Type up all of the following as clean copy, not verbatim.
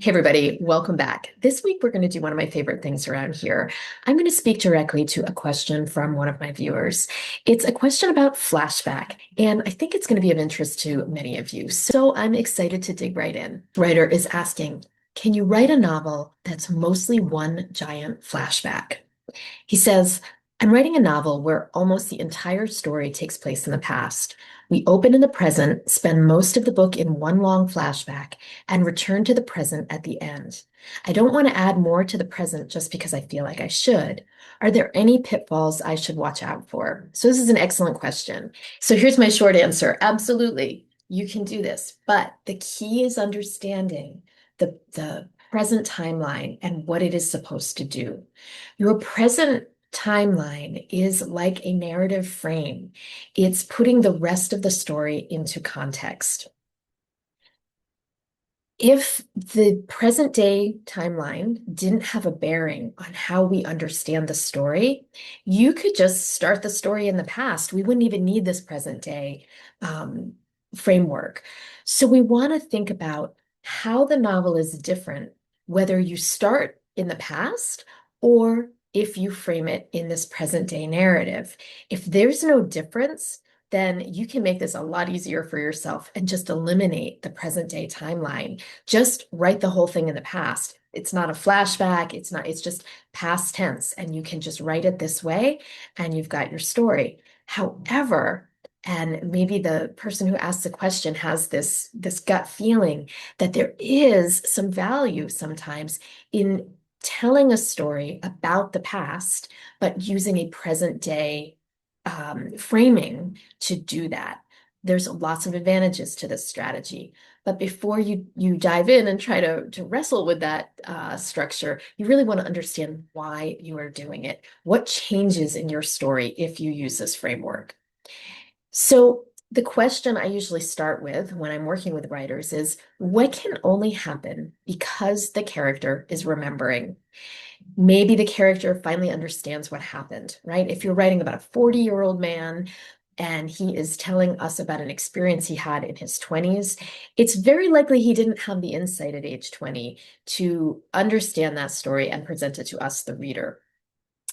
Hey everybody, welcome back. This week we're going to do one of my favorite things around here. I'm going to speak directly to a question from one of my viewers. It's a question about flashback, and I think it's going to be of interest to many of you. So I'm excited to dig right in. The writer is asking, can you write a novel that's mostly one giant flashback? He says, I'm writing a novel where almost the entire story takes place in the past. We open in the present, spend most of the book in one long flashback, and return to the present at the end. I don't want to add more to the present just because I feel like I should. Are there any pitfalls I should watch out for? So, this is an excellent question. So, here's my short answer. Absolutely, you can do this. But the key is understanding the present timeline and what it is supposed to do. Your present timeline is like a narrative frame. It's putting the rest of the story into context. If the present day timeline didn't have a bearing on how we understand the story, you could just start the story in the past. We wouldn't even need this present day um, framework. So we want to think about how the novel is different, whether you start in the past or if you frame it in this present day narrative. If there's no difference, then you can make this a lot easier for yourself and just eliminate the present day timeline. Just write the whole thing in the past. It's not a flashback. It's just past tense. And you can just write it this way and you've got your story. However, and maybe the person who asked the question has this gut feeling that there is some value sometimes in telling a story about the past, but using a present day framing to do that. There's lots of advantages to this strategy. But before you dive in and try to wrestle with that structure, you really want to understand why you are doing it. What changes in your story if you use this framework? So the question I usually start with when I'm working with writers is, what can only happen because the character is remembering? Maybe the character finally understands what happened, right? If you're writing about a 40-year-old man and he is telling us about an experience he had in his 20s, it's very likely he didn't have the insight at age 20 to understand that story and present it to us, the reader.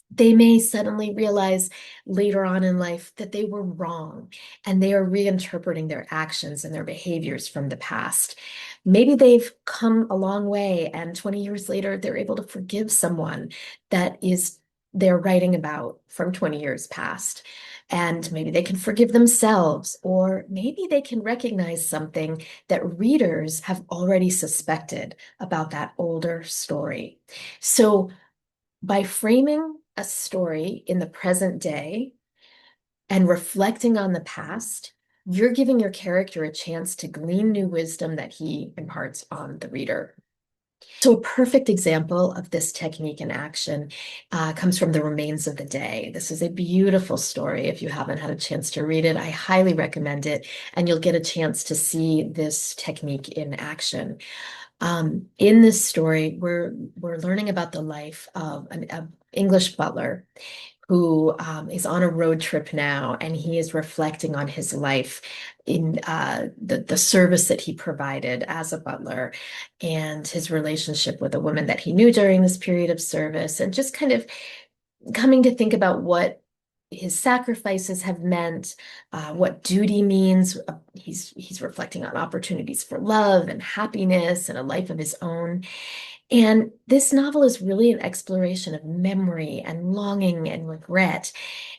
They may suddenly realize later on in life that they were wrong and they are reinterpreting their actions and their behaviors from the past. Maybe they've come a long way and 20 years later, they're able to forgive someone that is they're writing about from 20 years past. And maybe they can forgive themselves, or maybe they can recognize something that readers have already suspected about that older story. So by framing a story in the present day and reflecting on the past, you're giving your character a chance to glean new wisdom that he imparts on the reader. So, a perfect example of this technique in action comes from The Remains of the Day. This is a beautiful story. If you haven't had a chance to read it, I highly recommend it, and you'll get a chance to see this technique in action. In this story, we're learning about the life of an English butler who is on a road trip now, and he is reflecting on his life in the service that he provided as a butler and his relationship with a woman that he knew during this period of service, and just kind of coming to think about what his sacrifices have meant, what duty means. He's reflecting on opportunities for love and happiness and a life of his own. And this novel is really an exploration of memory and longing and regret,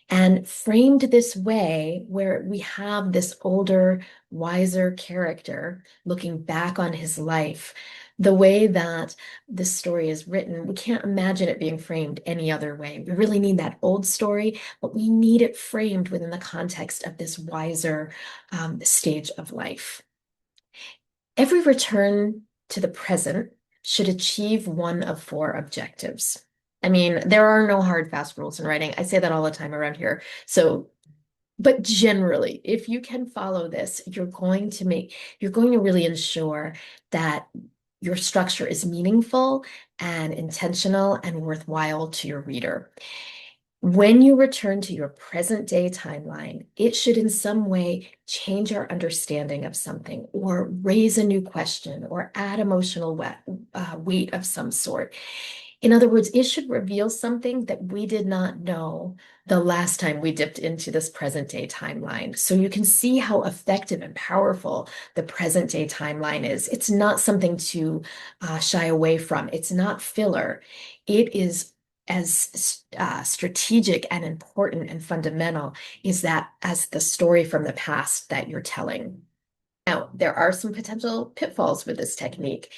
and framed this way where we have this older, wiser character looking back on his life. The way that this story is written, we can't imagine it being framed any other way. We really need that old story, but we need it framed within the context of this wiser stage of life. Every return to the present should achieve one of four objectives. I mean, there are no hard, fast rules in writing. I say that all the time around here. So, but generally, if you can follow this, you're going to really ensure that your structure is meaningful and intentional and worthwhile to your reader. When you return to your present day timeline, it should in some way change our understanding of something or raise a new question or add emotional weight of some sort. In other words, it should reveal something that we did not know the last time we dipped into this present day timeline. So you can see how effective and powerful the present day timeline is. It's not something to shy away from. It's not filler. It is as strategic and important and fundamental is that as the story from the past that you're telling. Now, there are some potential pitfalls with this technique.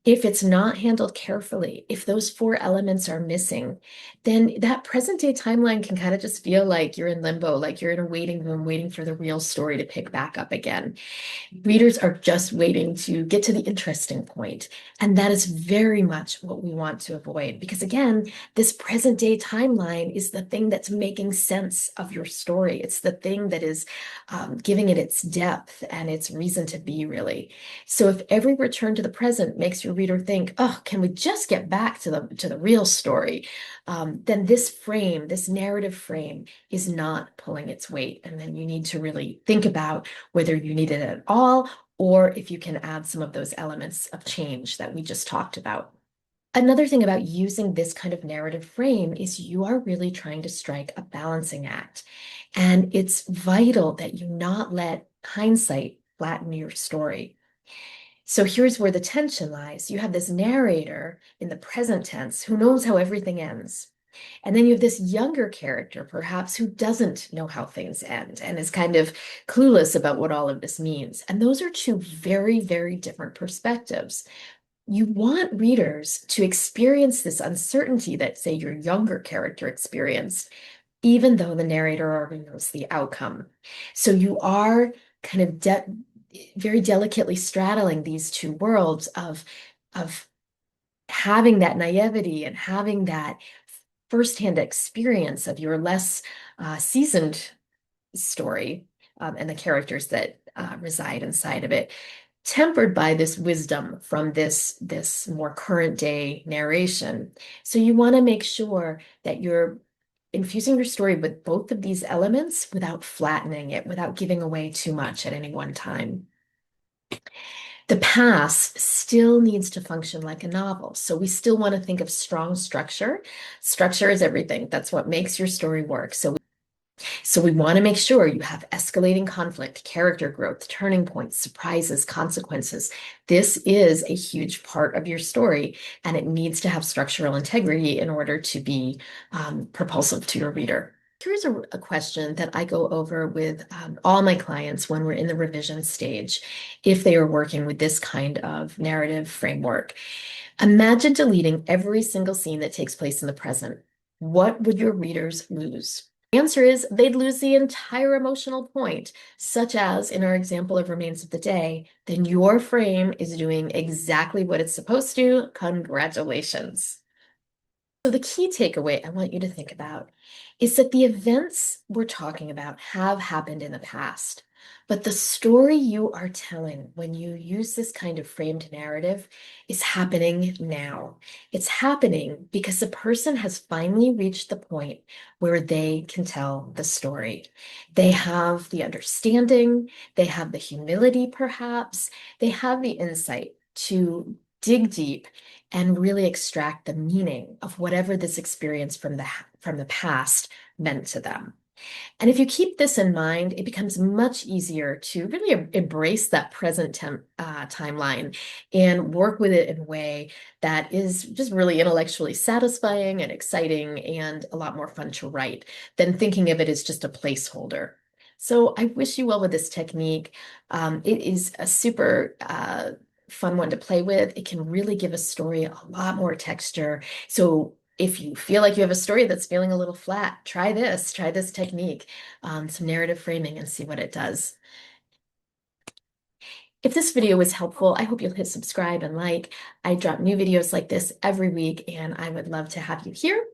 If it's not handled carefully, if those four elements are missing, then that present day timeline can kind of just feel like you're in limbo, like you're in a waiting room waiting for the real story to pick back up again. Readers are just waiting to get to the interesting point. And that is very much what we want to avoid. Because again, this present day timeline is the thing that's making sense of your story. It's the thing that is giving it its depth and its reason to be, really. So if every return to the present makes your reader think, oh, can we just get back to the real story? Then this frame, this narrative frame, is not pulling its weight. And then you need to really think about whether you need it at all, or if you can add some of those elements of change that we just talked about. Another thing about using this kind of narrative frame is you are really trying to strike a balancing act. And it's vital that you not let hindsight flatten your story. So here's where the tension lies. You have this narrator in the present tense who knows how everything ends. And then you have this younger character, perhaps, who doesn't know how things end and is kind of clueless about what all of this means. And those are two very, very different perspectives. You want readers to experience this uncertainty that, say, your younger character experienced, even though the narrator already knows the outcome. So you are kind of very delicately straddling these two worlds of having that naivety and having that firsthand experience of your less seasoned story and the characters that reside inside of it, tempered by this wisdom from this more current day narration. So you want to make sure that you're infusing your story with both of these elements without flattening it, without giving away too much at any one time. The past still needs to function like a novel. So we still want to think of strong structure. Structure is everything. That's what makes your story work. So we want to make sure you have escalating conflict, character growth, turning points, surprises, consequences. This is a huge part of your story, and it needs to have structural integrity in order to be propulsive to your reader. Here's a question that I go over with all my clients when we're in the revision stage, if they are working with this kind of narrative framework. Imagine deleting every single scene that takes place in the present. What would your readers lose? The answer is they'd lose the entire emotional point, such as in our example of Remains of the Day, then your frame is doing exactly what it's supposed to. Congratulations. So the key takeaway I want you to think about is that the events we're talking about have happened in the past, but the story you are telling when you use this kind of framed narrative is happening now. It's happening because the person has finally reached the point where they can tell the story. They have the understanding, they have the humility, perhaps, they have the insight to dig deep and really extract the meaning of whatever this experience from the past meant to them. And if you keep this in mind, it becomes much easier to really embrace that present timeline and work with it in a way that is just really intellectually satisfying and exciting and a lot more fun to write than thinking of it as just a placeholder. So I wish you well with this technique. It is a super fun one to play with. It can really give a story a lot more texture. So if you feel like you have a story that's feeling a little flat, try this technique, some narrative framing, and see what it does. If this video was helpful, I hope you'll hit subscribe and like. I drop new videos like this every week, and I would love to have you here.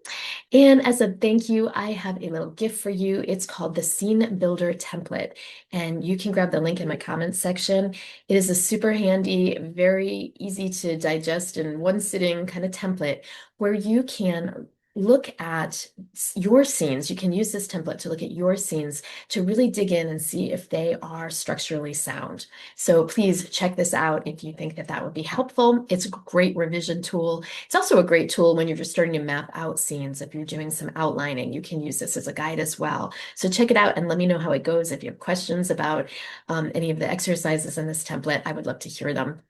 And as a thank you, I have a little gift for you. It's called the Scene Builder Template, and you can grab the link in my comments section. It is a super handy, very easy to digest in one sitting kind of template where you can look at your scenes. You can use this template to look at your scenes to really dig in and see if they are structurally sound. So please check this out if you think that that would be helpful. It's a great revision tool. It's also a great tool when you're just starting to map out scenes. If you're doing some outlining, you can use this as a guide as well. So check it out and let me know how it goes. If you have questions about any of the exercises in this template, I would love to hear them.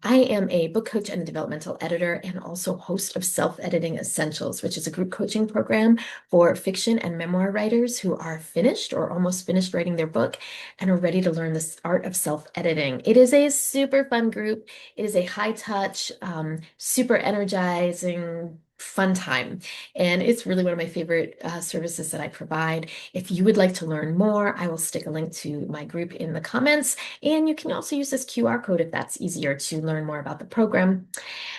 I am a book coach and a developmental editor and also host of Self-Editing Essentials, which is a group coaching program for fiction and memoir writers who are finished or almost finished writing their book and are ready to learn the art of self-editing. It is a super fun group. It is a high touch, super energizing, fun time. And it's really one of my favorite services that I provide. If you would like to learn more, I will stick a link to my group in the comments. And you can also use this QR code if that's easier to learn more about the program.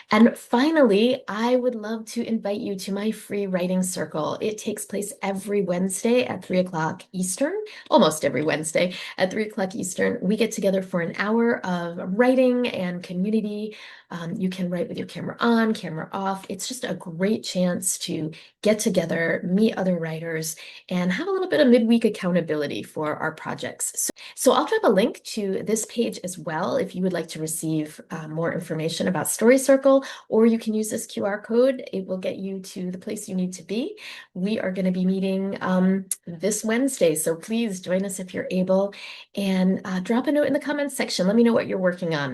And finally, I would love to invite you to my free writing circle. It takes place every Wednesday at 3 o'clock Eastern, almost every Wednesday at 3 o'clock Eastern. We get together for an hour of writing and community. You can write with your camera on, camera off. It's just a great chance to get together, meet other writers, and have a little bit of midweek accountability for our projects. So I'll drop a link to this page as well if you would like to receive more information about Story Circle, or you can use this QR code. It will get you to the place you need to be. We are going to be meeting this Wednesday, so please join us if you're able, and drop a note in the comments section. Let me know what you're working on.